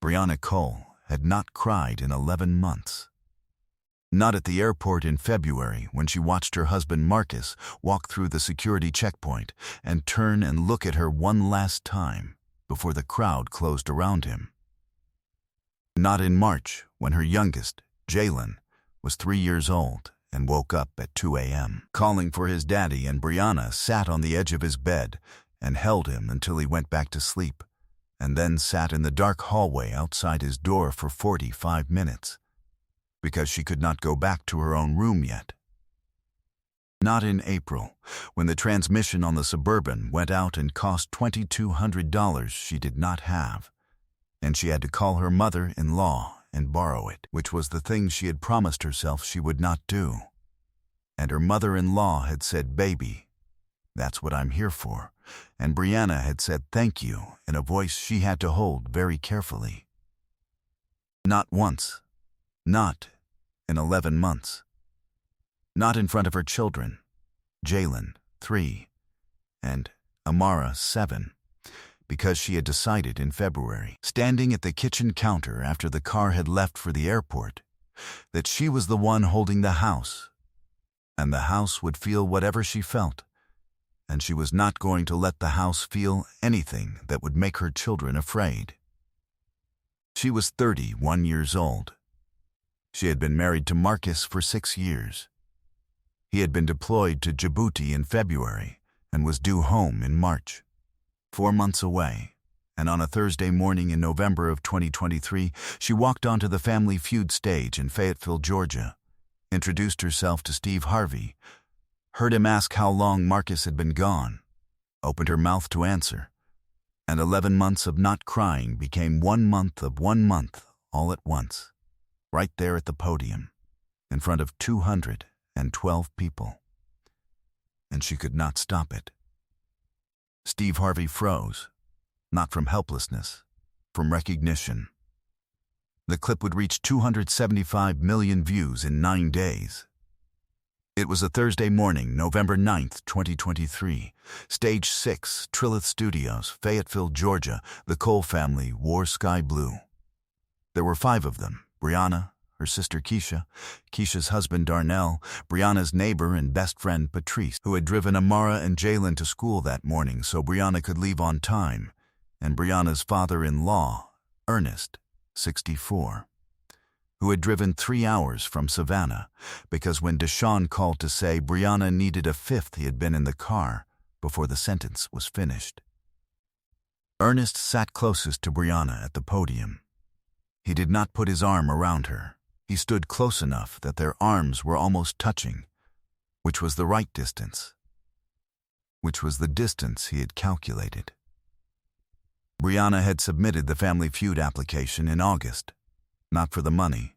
Brianna Cole had not cried in 11 months. Not at the airport in February when she watched her husband Marcus walk through the security checkpoint and turn and look at her one last time before the crowd closed around him. Not in March when her youngest, Jalen, was 3 years old and woke up at 2 a.m. calling for his daddy, and Brianna sat on the edge of his bed and held him until he went back to sleep, and then sat in the dark hallway outside his door for 45 minutes because she could not go back to her own room yet. Not in April, when the transmission on the Suburban went out and cost $2,200 she did not have, and she had to call her mother-in-law and borrow it, which was the thing she had promised herself she would not do. And her mother-in-law had said, "Baby, that's what I'm here for," and Brianna had said thank you in a voice she had to hold very carefully. Not once, not in 11 months. Not in front of her children, Jalen, 3, and Amara, 7, because she had decided in February, standing at the kitchen counter after the car had left for the airport, that she was the one holding the house, and the house would feel whatever she felt, and she was not going to let the house feel anything that would make her children afraid. She was 31 years old. She had been married to Marcus for 6 years. He had been deployed to Djibouti in February and was due home in March. 4 months away, and on a Thursday morning in November of 2023, she walked onto the Family Feud stage in Fayetteville, Georgia, introduced herself to Steve Harvey, heard him ask how long Marcus had been gone, opened her mouth to answer, and 11 months of not crying became 1 month of 1 month all at once, right there at the podium, in front of 212 people. And she could not stop it. Steve Harvey froze, not from helplessness, from recognition. The clip would reach 275 million views in 9 days. It was a Thursday morning, November 9th, 2023. Stage 6, Trilith Studios, Fayetteville, Georgia. The Cole family wore sky blue. There were 5 of them: Brianna, her sister Keisha, Keisha's husband Darnell, Brianna's neighbor and best friend Patrice, who had driven Amara and Jalen to school that morning so Brianna could leave on time, and Brianna's father-in-law, Ernest, 64, who had driven 3 hours from Savannah because when Deshaun called to say Brianna needed a fifth, he had been in the car before the sentence was finished. Ernest sat closest to Brianna at the podium. He did not put his arm around her. He stood close enough that their arms were almost touching, which was the right distance, which was the distance he had calculated. Brianna had submitted the Family Feud application in August, not for the money,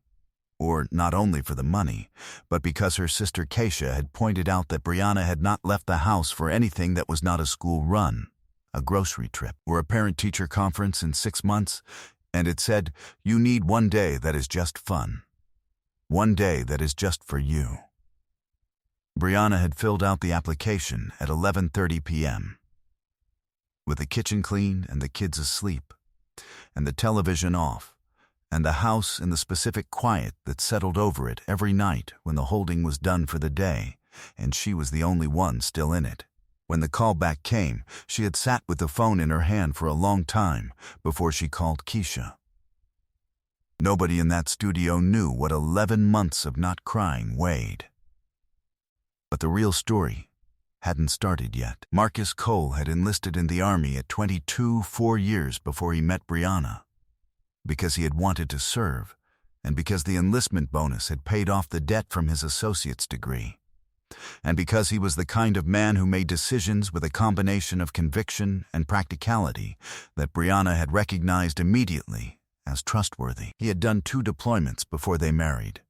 or not only for the money, but because her sister Keisha had pointed out that Brianna had not left the house for anything that was not a school run, a grocery trip, or a parent-teacher conference in 6 months, and it said, "You need 1 day that is just fun. 1 day that is just for you." Brianna had filled out the application at 11:30 p.m. with the kitchen clean and the kids asleep, and the television off, and the house in the specific quiet that settled over it every night when the holding was done for the day, and she was the only one still in it. When the call back came, she had sat with the phone in her hand for a long time before she called Keisha. Nobody in that studio knew what 11 months of not crying weighed. But the real story hadn't started yet. Marcus Cole had enlisted in the Army at 22, 4 years before he met Brianna, because he had wanted to serve, and because the enlistment bonus had paid off the debt from his associate's degree, and because he was the kind of man who made decisions with a combination of conviction and practicality that Brianna had recognized immediately as trustworthy. He had done 2 deployments before they married,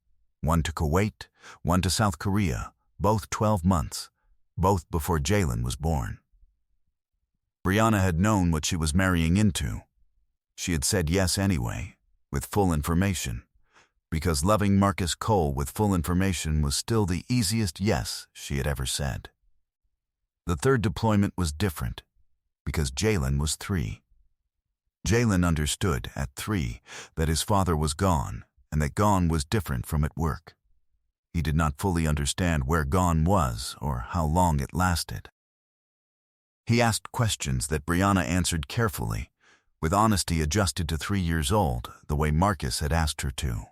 one to Kuwait, one to South Korea, both 12 months, both before Jalen was born. Brianna had known what she was marrying into. She had said yes anyway, with full information, because loving Marcus Cole with full information was still the easiest yes she had ever said. The 3rd deployment was different, because Jalen was 3. Jalen understood, at 3, that his father was gone, and that gone was different from at work. He did not fully understand where gone was or how long it lasted. He asked questions that Brianna answered carefully, with honesty adjusted to 3 years old, the way Marcus had asked her to.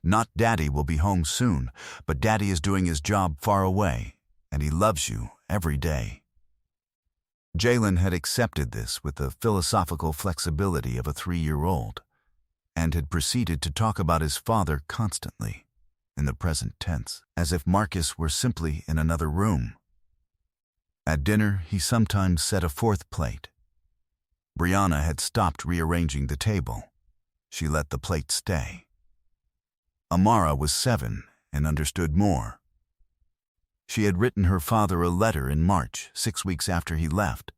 Not Daddy will be home soon, but Daddy is doing his job far away, and he loves you every day. Jalen had accepted this with the philosophical flexibility of a 3-year-old, and had proceeded to talk about his father constantly, in the present tense, as if Marcus were simply in another room. At dinner, he sometimes set a 4th plate. Brianna had stopped rearranging the table. She let the plate stay. Amara was 7 and understood more. She had written her father a letter in March, 6 weeks after he left,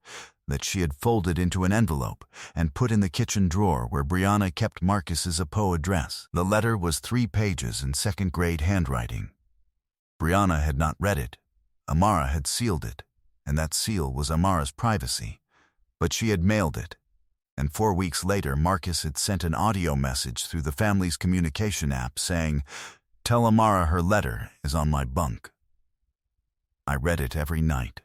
that she had folded into an envelope and put in the kitchen drawer where Brianna kept Marcus's Apo address. The letter was 3 pages in 2nd-grade handwriting. Brianna had not read it. Amara had sealed it, and that seal was Amara's privacy. But she had mailed it, and 4 weeks later Marcus had sent an audio message through the family's communication app saying, "Tell Amara her letter is on my bunk." I read it every night.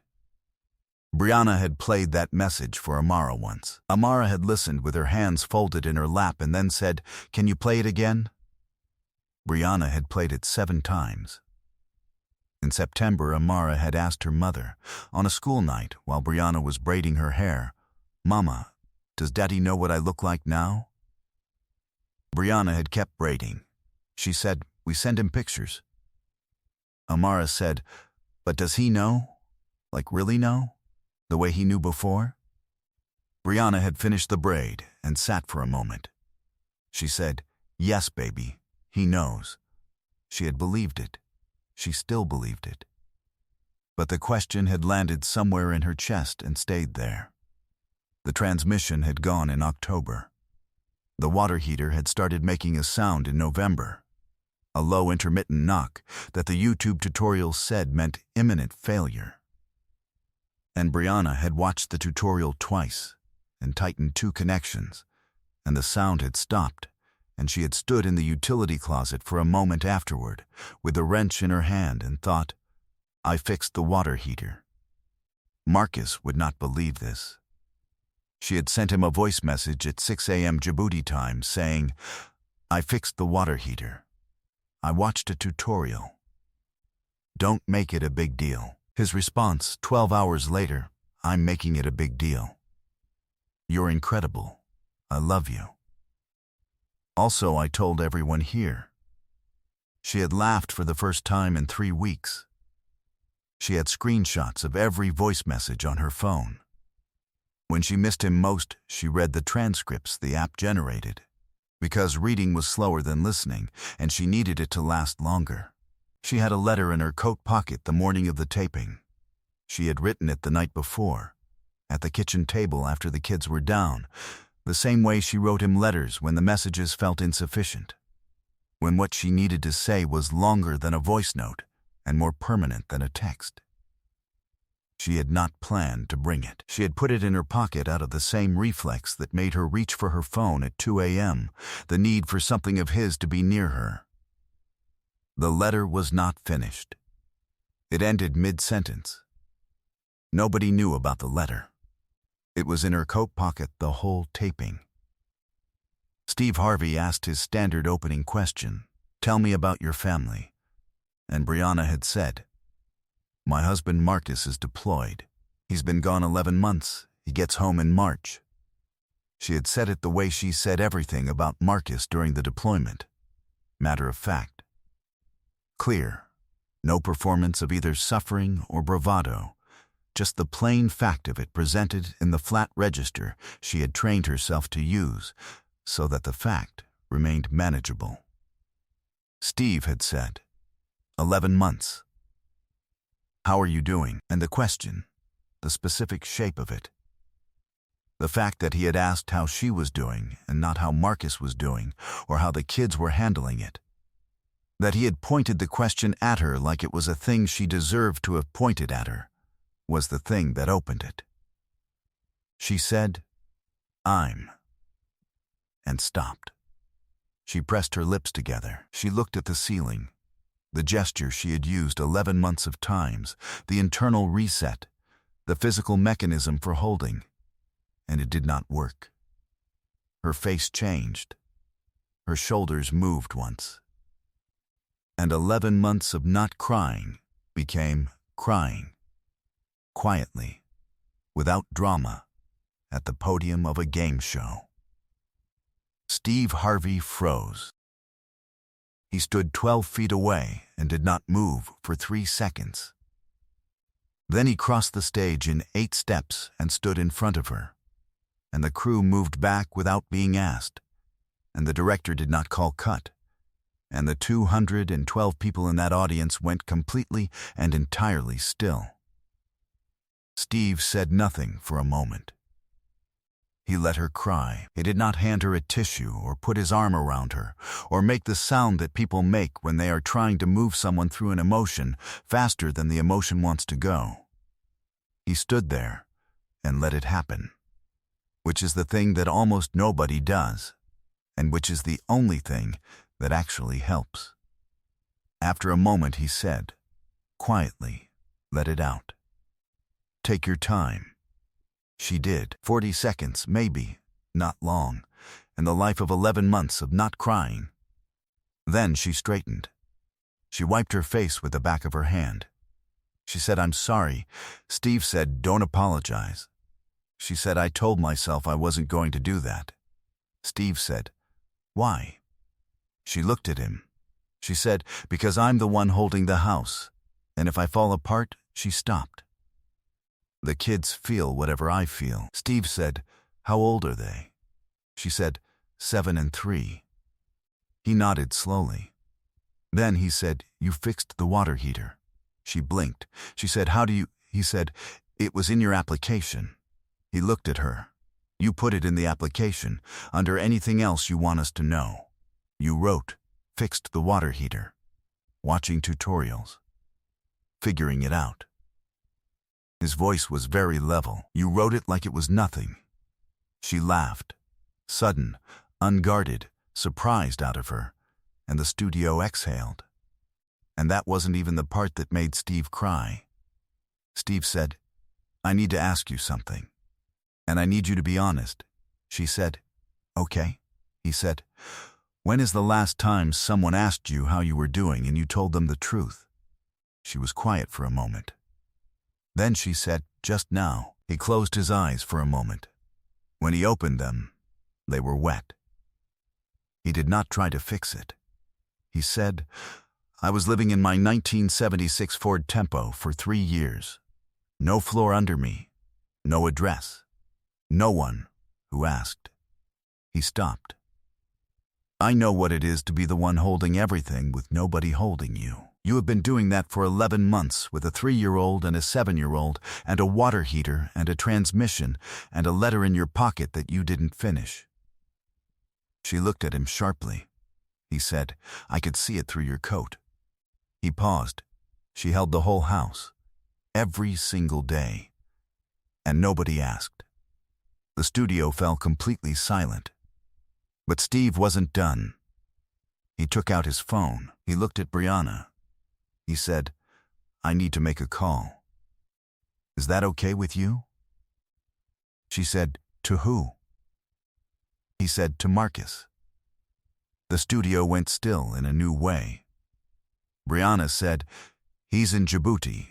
Brianna had played that message for Amara once. Amara had listened with her hands folded in her lap and then said, "Can you play it again?" Brianna had played it 7 times. In September, Amara had asked her mother, on a school night while Brianna was braiding her hair, "Mama, does Daddy know what I look like now?" Brianna had kept braiding. She said, "We send him pictures." Amara said, "But does he know? Like really know? The way he knew before?" Brianna had finished the braid and sat for a moment. She said, "Yes, baby, he knows." She had believed it. She still believed it. But the question had landed somewhere in her chest and stayed there. The transmission had gone in October. The water heater had started making a sound in November. A low intermittent knock that the YouTube tutorial said meant imminent failure. And Brianna had watched the tutorial twice and tightened 2 connections, and the sound had stopped, and she had stood in the utility closet for a moment afterward with a wrench in her hand and thought, "I fixed the water heater." Marcus would not believe this. She had sent him a voice message at 6 a.m. Djibouti time saying, "I fixed the water heater. I watched a tutorial. Don't make it a big deal." His response, 12 hours later, "I'm making it a big deal. You're incredible. I love you. Also, I told everyone here." She had laughed for the first time in 3 weeks. She had screenshots of every voice message on her phone. When she missed him most, she read the transcripts the app generated, because reading was slower than listening, and she needed it to last longer. She had a letter in her coat pocket the morning of the taping. She had written it the night before, at the kitchen table after the kids were down, the same way she wrote him letters when the messages felt insufficient, when what she needed to say was longer than a voice note and more permanent than a text. She had not planned to bring it. She had put it in her pocket out of the same reflex that made her reach for her phone at 2 a.m., the need for something of his to be near her. The letter was not finished. It ended mid-sentence. Nobody knew about the letter. It was in her coat pocket the whole taping. Steve Harvey asked his standard opening question, "Tell me about your family." And Brianna had said, "My husband Marcus is deployed. He's been gone 11 months. He gets home in March." She had said it the way she said everything about Marcus during the deployment. Matter of fact. Clear. No performance of either suffering or bravado. Just the plain fact of it presented in the flat register she had trained herself to use, so that the fact remained manageable. Steve had said, 11 months. How are you doing? And the question, the specific shape of it. The fact that he had asked how she was doing and not how Marcus was doing or how the kids were handling it. That he had pointed the question at her like it was a thing she deserved to have pointed at her, was the thing that opened it. She said, "I'm." and stopped. She pressed her lips together. She looked at the ceiling. The gesture she had used 11 months of times, the internal reset, the physical mechanism for holding, and it did not work. Her face changed. Her shoulders moved once. And 11 months of not crying became crying, quietly, without drama, at the podium of a game show. Steve Harvey froze. He stood 12 feet away and did not move for 3 seconds. Then he crossed the stage in 8 steps and stood in front of her. And the crew moved back without being asked. And the director did not call cut. And the 212 people in that audience went completely and entirely still. Steve said nothing for a moment. He let her cry. He did not hand her a tissue or put his arm around her or make the sound that people make when they are trying to move someone through an emotion faster than the emotion wants to go. He stood there and let it happen, which is the thing that almost nobody does, and which is the only thing that actually helps. After a moment he said, quietly, let it out. Take your time. She did. 40 seconds, maybe, not long, in the life of 11 months of not crying. Then she straightened. She wiped her face with the back of her hand. She said, I'm sorry. Steve said, don't apologize. She said, I told myself I wasn't going to do that. Steve said, why? She looked at him. She said, because I'm the one holding the house, and if I fall apart, she stopped. The kids feel whatever I feel. Steve said, how old are they? She said, 7 and 3. He nodded slowly. Then he said, you fixed the water heater. She blinked. She said, how do you? He said, it was in your application. He looked at her. You put it in the application, under anything else you want us to know. You wrote, fixed the water heater. Watching tutorials. Figuring it out. His voice was very level. You wrote it like it was nothing. She laughed. Sudden, unguarded, surprised out of her, and the studio exhaled. And that wasn't even the part that made Steve cry. Steve said, I need to ask you something. And I need you to be honest. She said, okay. He said, when is the last time someone asked you how you were doing and you told them the truth? She was quiet for a moment. Then she said, just now. He closed his eyes for a moment. When he opened them, they were wet. He did not try to fix it. He said, I was living in my 1976 Ford Tempo for 3 years. No floor under me, no address, no one who asked. He stopped. I know what it is to be the one holding everything with nobody holding you. You have been doing that for 11 months with a 3-year-old and a 7-year-old and a water heater and a transmission and a letter in your pocket that you didn't finish. She looked at him sharply. He said, I could see it through your coat. He paused. She held the whole house, every single day. And nobody asked. The studio fell completely silent. But Steve wasn't done. He took out his phone. He looked at Brianna. He said, I need to make a call. Is that okay with you? She said, to who? He said, to Marcus. The studio went still in a new way. Brianna said, he's in Djibouti.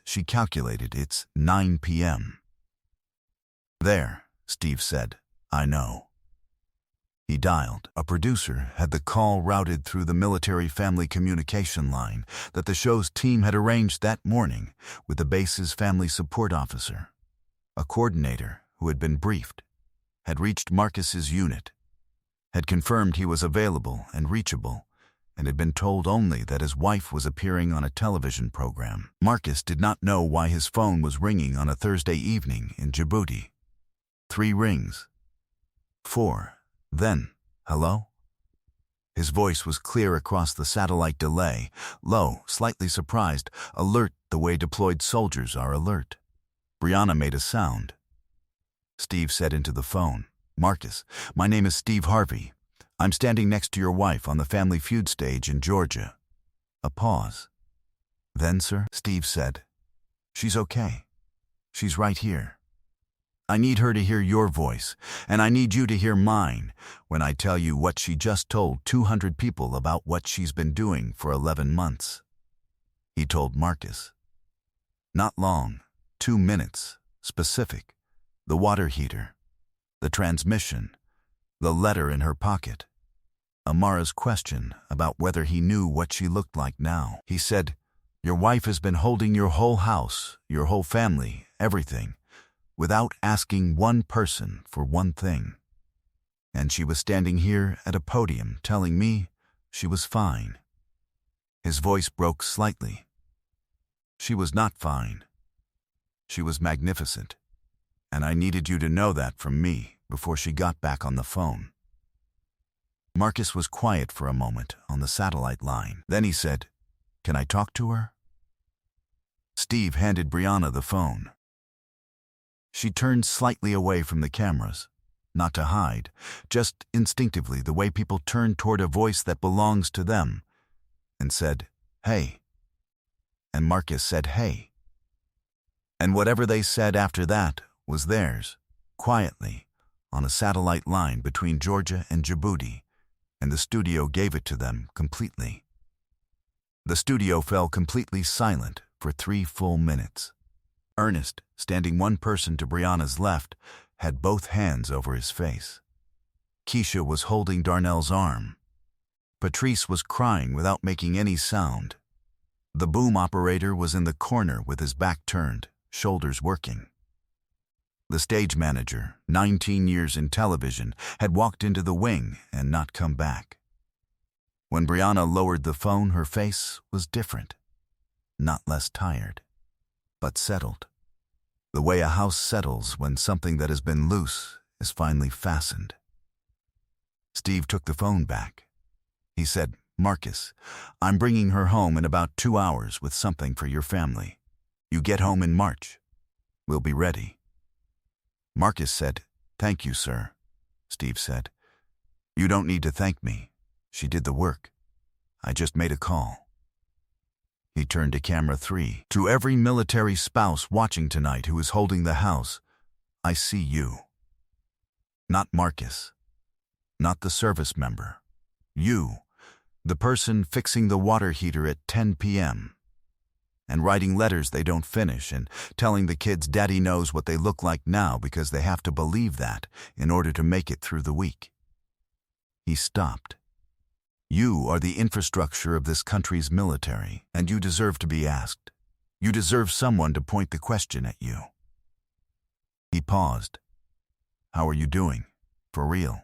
She calculated, it's 9 p.m. There, Steve said, I know. He dialed. A producer had the call routed through the military family communication line that the show's team had arranged that morning with the base's family support officer. A coordinator who had been briefed, had reached Marcus's unit, had confirmed he was available and reachable, and had been told only that his wife was appearing on a television program. Marcus did not know why his phone was ringing on a Thursday evening in Djibouti. 3 rings. 4. Then, hello? His voice was clear across the satellite delay, low, slightly surprised, alert the way deployed soldiers are alert. Brianna made a sound. Steve said into the phone, Marcus, my name is Steve Harvey. I'm standing next to your wife on the Family Feud stage in Georgia. A pause. Then, sir, Steve said, she's okay. She's right here. I need her to hear your voice, and I need you to hear mine when I tell you what she just told 200 people about what she's been doing for 11 months. He told Marcus. Not long, 2 minutes, specific. The water heater, the transmission, the letter in her pocket. Amara's question about whether he knew what she looked like now. He said, your wife has been holding your whole house, your whole family, everything, without asking one person for one thing. And she was standing here at a podium telling me she was fine. His voice broke slightly. She was not fine. She was magnificent. And I needed you to know that from me before she got back on the phone. Marcus was quiet for a moment on the satellite line. Then he said, can I talk to her? Steve handed Brianna the phone. She turned slightly away from the cameras, not to hide, just instinctively the way people turn toward a voice that belongs to them, and said, hey. And Marcus said, hey. And whatever they said after that was theirs, quietly, on a satellite line between Georgia and Djibouti, and the studio gave it to them completely. The studio fell completely silent for 3 full minutes. Ernest, standing one person to Brianna's left, had both hands over his face. Keisha was holding Darnell's arm. Patrice was crying without making any sound. The boom operator was in the corner with his back turned, shoulders working. The stage manager, 19 years in television, had walked into the wing and not come back. When Brianna lowered the phone, her face was different. Not less tired, but settled. The way a house settles when something that has been loose is finally fastened. Steve took the phone back. He said, Marcus, I'm bringing her home in about 2 hours with something for your family. You get home in March. We'll be ready. Marcus said, thank you, sir. Steve said, you don't need to thank me. She did the work. I just made a call. He turned to camera 3. To every military spouse watching tonight who is holding the house, I see you. Not Marcus. Not the service member. You, the person fixing the water heater at 10 p.m. and writing letters they don't finish and telling the kids daddy knows what they look like now because they have to believe that in order to make it through the week. He stopped. You are the infrastructure of this country's military, and you deserve to be asked. You deserve someone to point the question at you. He paused. How are you doing? For real?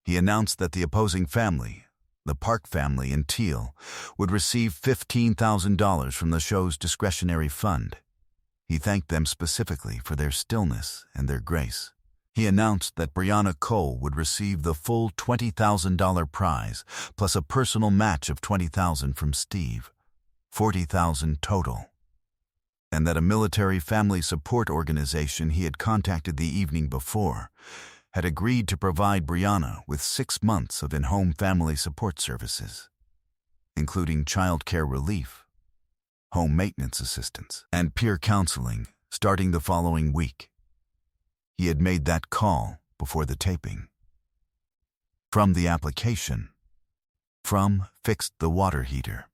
He announced that the opposing family, the Park family in Teal, would receive $15,000 from the show's discretionary fund. He thanked them specifically for their stillness and their grace. He announced that Brianna Cole would receive the full $20,000 prize, plus a personal match of $20,000 from Steve, $40,000 total, and that a military family support organization he had contacted the evening before had agreed to provide Brianna with 6 months of in-home family support services, including child care relief, home maintenance assistance, and peer counseling starting the following week. He had made that call before the taping. From the application. From fixed the water heater.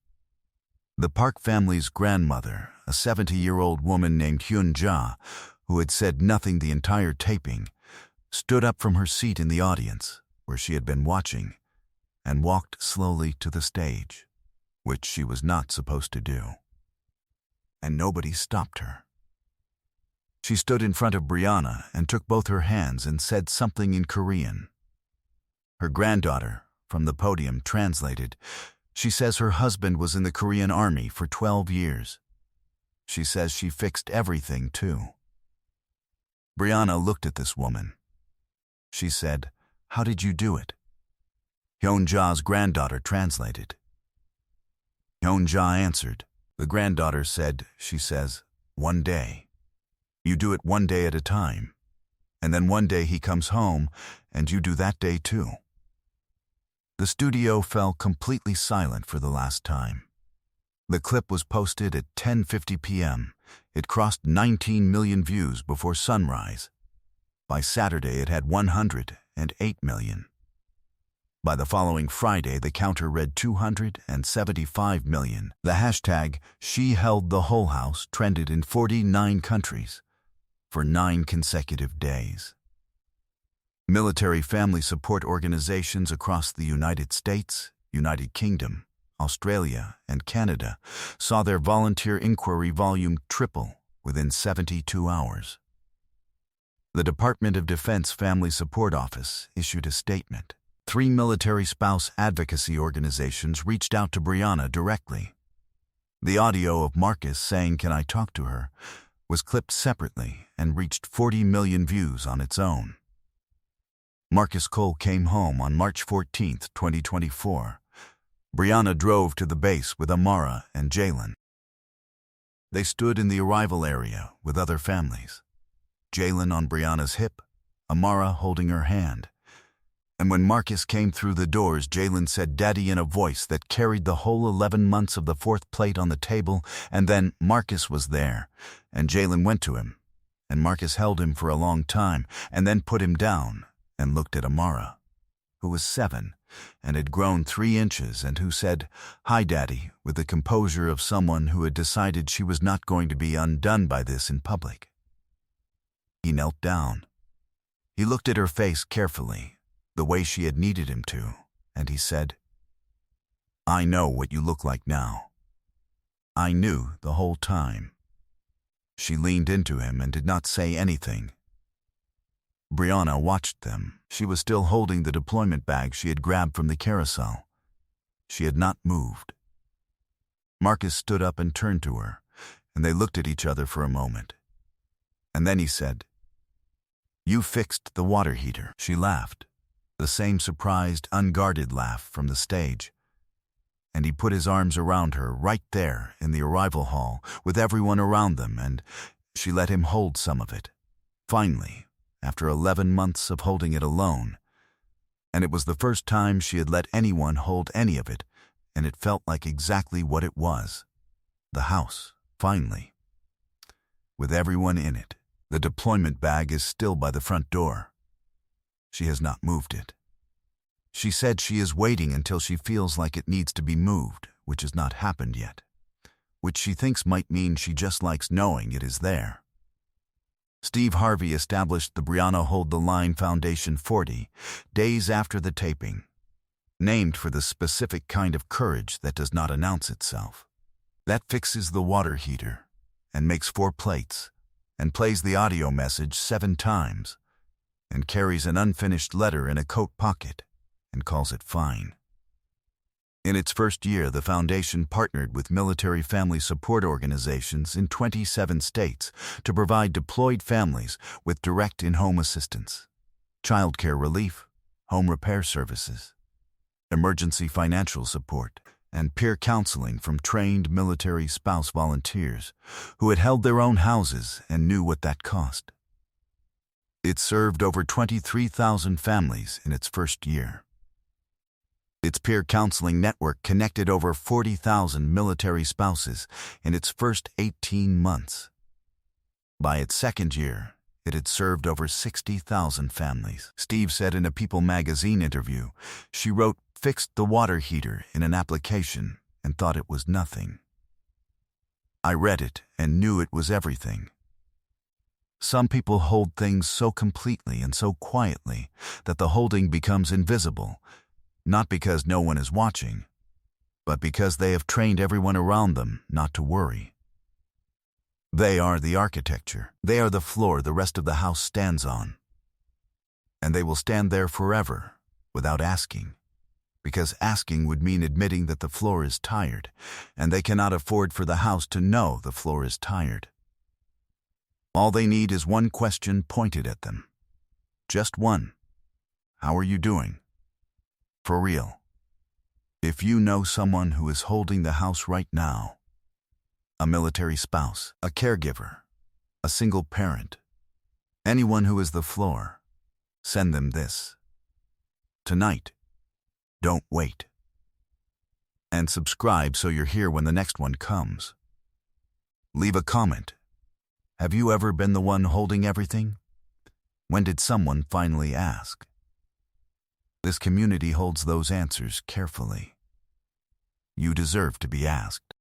The Park family's grandmother, a 70-year-old woman named Hyun Ja, who had said nothing the entire taping, stood up from her seat in the audience, where she had been watching, and walked slowly to the stage, which she was not supposed to do. And nobody stopped her. She stood in front of Brianna and took both her hands and said something in Korean. Her granddaughter, from the podium, translated. She says her husband was in the Korean Army for 12 years. She says she fixed everything, too. Brianna looked at this woman. She said, "How did you do it?" Hyun-ja's granddaughter translated. Hyun-ja answered. The granddaughter said, she says, "One day. You do it one day at a time. And then one day he comes home, and you do that day too. The studio fell completely silent for the last time. The clip was posted at 10:50 p.m. It crossed 19 million views before sunrise. By Saturday, it had 108 million. By the following Friday, the counter read 275 million. The hashtag #SheHeldTheWholeHouse trended in 49 countries for 9 consecutive days. Military family support organizations across the United States, United Kingdom, Australia, and Canada saw their volunteer inquiry volume triple within 72 hours. The Department of Defense Family Support Office issued a statement. 3 military spouse advocacy organizations reached out to Brianna directly. The audio of Marcus saying, "Can I talk to her?" was clipped separately and reached 40 million views on its own. Marcus Cole came home on March 14, 2024. Brianna drove to the base with Amara and Jalen. They stood in the arrival area with other families. Jalen on Brianna's hip, Amara holding her hand. And when Marcus came through the doors, Jalen said "Daddy" in a voice that carried the whole 11 months of the 4th plate on the table, and then Marcus was there, and Jalen went to him, and Marcus held him for a long time, and then put him down and looked at Amara, who was 7 and had grown 3 inches, and who said, "Hi, Daddy," with the composure of someone who had decided she was not going to be undone by this in public. He knelt down. He looked at her face carefully, the way she had needed him to, and he said, "I know what you look like now. I knew the whole time." She leaned into him and did not say anything. Brianna watched them. She was still holding the deployment bag she had grabbed from the carousel. She had not moved. Marcus stood up and turned to her, and they looked at each other for a moment. And then he said, "You fixed the water heater." She laughed, the same surprised, unguarded laugh from the stage. And he put his arms around her right there in the arrival hall with everyone around them, and she let him hold some of it. Finally, after 11 months of holding it alone. And it was the first time she had let anyone hold any of it, and it felt like exactly what it was. The house, finally. With everyone in it. The deployment bag is still by the front door. She has not moved it. She said she is waiting until she feels like it needs to be moved, which has not happened yet, which she thinks might mean she just likes knowing it is there. Steve Harvey established the Brianna Hold the Line Foundation 40 days after the taping, named for the specific kind of courage that does not announce itself, that fixes the water heater and makes 4 plates and plays the audio message 7 times and carries an unfinished letter in a coat pocket and calls it fine. In its first year, the foundation partnered with military family support organizations in 27 states to provide deployed families with direct in-home assistance, childcare relief, home repair services, emergency financial support, and peer counseling from trained military spouse volunteers who had held their own houses and knew what that cost. It served over 23,000 families in its first year. Its peer counseling network connected over 40,000 military spouses in its first 18 months. By its second year, it had served over 60,000 families. Steve said in a People magazine interview, she wrote "fixed the water heater" in an application and thought it was nothing. I read it and knew it was everything. Some people hold things so completely and so quietly that the holding becomes invisible, not because no one is watching, but because they have trained everyone around them not to worry. They are the architecture. They are the floor the rest of the house stands on. And they will stand there forever without asking, because asking would mean admitting that the floor is tired, and they cannot afford for the house to know the floor is tired. All they need is one question pointed at them. Just one. How are you doing? For real. If you know someone who is holding the house right now, a military spouse, a caregiver, a single parent, Anyone who is the floor, send them this. Tonight, don't wait. And subscribe so you're here when the next one comes. Leave a comment. Have you ever been the one holding everything? When did someone finally ask? This community holds those answers carefully. You deserve to be asked.